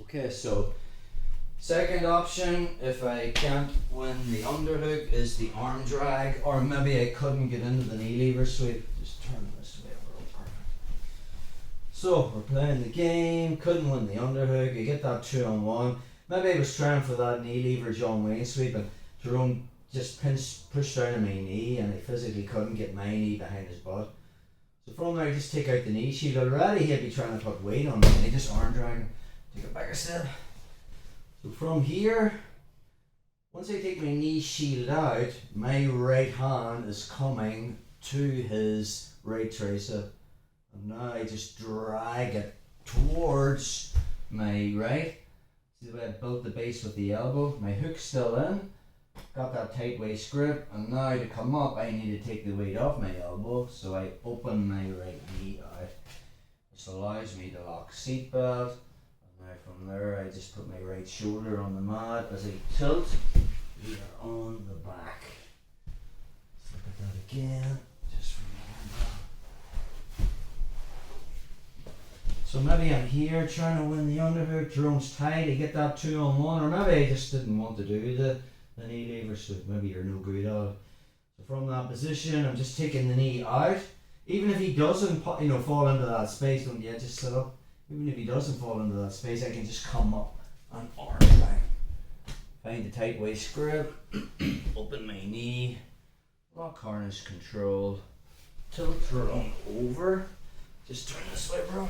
Okay, so second option, if I can't win the underhook, is the arm drag, or maybe I couldn't get into the knee lever sweep. Just turn this way over. Perfect. So we're playing the game, couldn't win the underhook, you get that 2-on-1. Maybe I was trying for that knee lever John Wayne sweep and Jerome just pushed down on my knee and I physically couldn't get my knee behind his butt. So from there I just take out the knee shield. Already he'd be trying to put weight on me and I just arm drag him. Take it back a step. So from here, once I take my knee shield out, my right hand is coming to his right tricep. And now I just drag it towards my right. See the way I built the base with the elbow. My hook's still in. Got that tight waist grip. And now to come up, I need to take the weight off my elbow. So I open my right knee out. This allows me to lock seatbelt. Now from there I just put my right shoulder on the mat as I tilt. We are on the back. Let's look at that again. Just remember. So maybe I'm here trying to win the underhook. Jerome's tight. I get that 2-on-1, or maybe I just didn't want to do the knee lever. So maybe you're no good at it. So from that position, I'm just taking the knee out. Even if he doesn't, fall into that space, don't you just sit up? Even if he doesn't fall into that space, I can just come up and arm drag. Find the tight waist grip, open my knee, lock harness control, tilt Jerome over. Just turn this way, bro.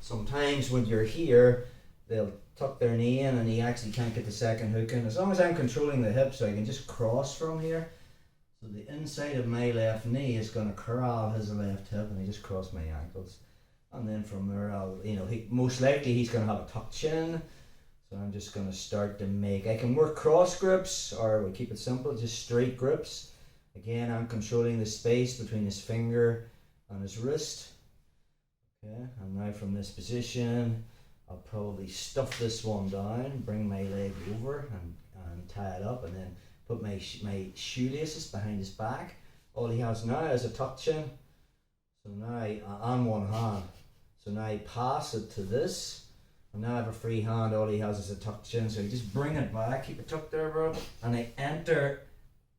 Sometimes when you're here, they'll tuck their knee in and he actually can't get the second hook in. As long as I'm controlling the hip, so I can just cross from here. So the inside of my left knee is going to curl his left hip and I just cross my ankles. And then from there, most likely he's going to have a tucked chin. So I'm just going to start to I can work cross grips, or we'll keep it simple, just straight grips. Again, I'm controlling the space between his finger and his wrist. Okay, and now from this position, I'll probably stuff this one down, bring my leg over and tie it up, and then put my shoelaces behind his back. All he has now is a tucked chin. So now, on one hand. So now I pass it to this, and now I have a free hand. All he has is a tucked chin. So you just bring it back, keep it tucked there, bro, and I enter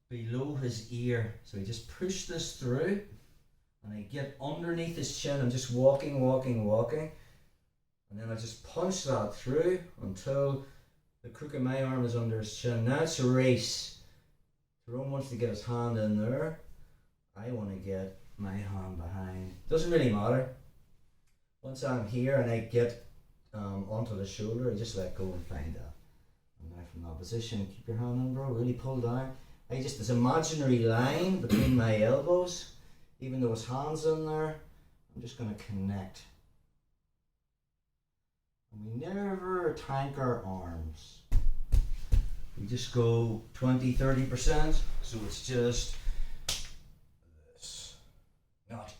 below his ear. So I just push this through, and I get underneath his chin. I'm just walking, and then I just punch that through until the crook of my arm is under his chin. Now it's a race. Jerome wants to get his hand in there. I want to get my hand behind. Doesn't really matter. Once I'm here and I get onto the shoulder, I just let go and find that. And now from that position, keep your hand in, bro. Really pull down. This imaginary line between my elbows, even though his hand's in there, I'm just going to connect. And we never tank our arms. We just go 20-30%. So it's just this. Not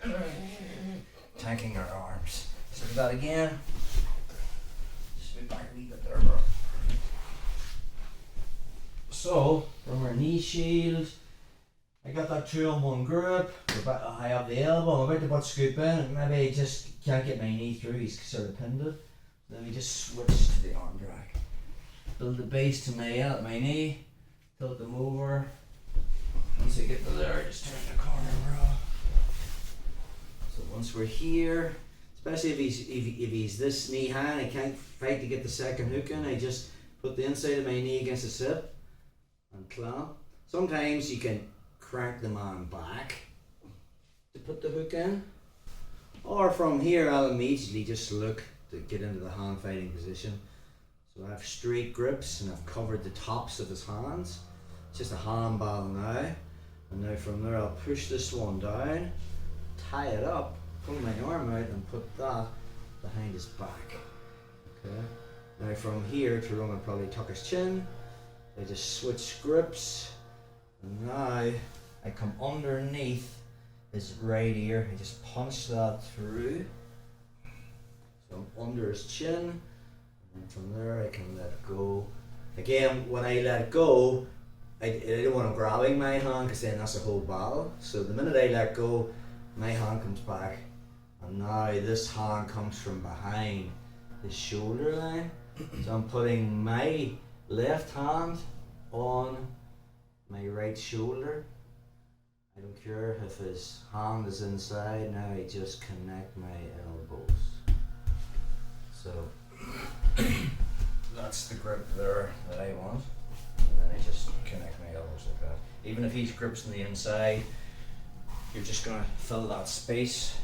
tanking our arms. So do that again. Just move back a wee bit there, bro. So from our knee shield, I got that 2-on-1 grip. I have the elbow. I'm about to butt scoop in, and maybe I just can't get my knee through. He's sort of pinned it. Then we just switch to the arm drag. Build the base to my knee. Tilt them over. Once I get to there, just turn the corner, bro. So once we're here, especially if he's this knee high, I can't fight to get the second hook in. I just put the inside of my knee against the hip and clamp. Sometimes you can crank the man back to put the hook in, or from here I'll immediately just look to get into the hand fighting position. So I have straight grips and I've covered the tops of his hands. It's just a handball now, and now from there I'll push this one down, tie it up, pull my arm out and put that behind his back. Okay. Now from here, Jerome will probably tuck his chin. I just switch grips, and now I come underneath his right ear. I just punch that through. So I'm under his chin, and from there I can let go. Again, when I let go, I don't want him grabbing my hand, because then that's a whole battle. So the minute I let go, my hand comes back, and now this hand comes from behind his shoulder line. So I'm putting my left hand on my right shoulder. I don't care if his hand is inside. Now I just connect my elbows. So that's the grip there that I want. And then I just connect my elbows like that. Even if he grips on the inside, you're just gonna fill that space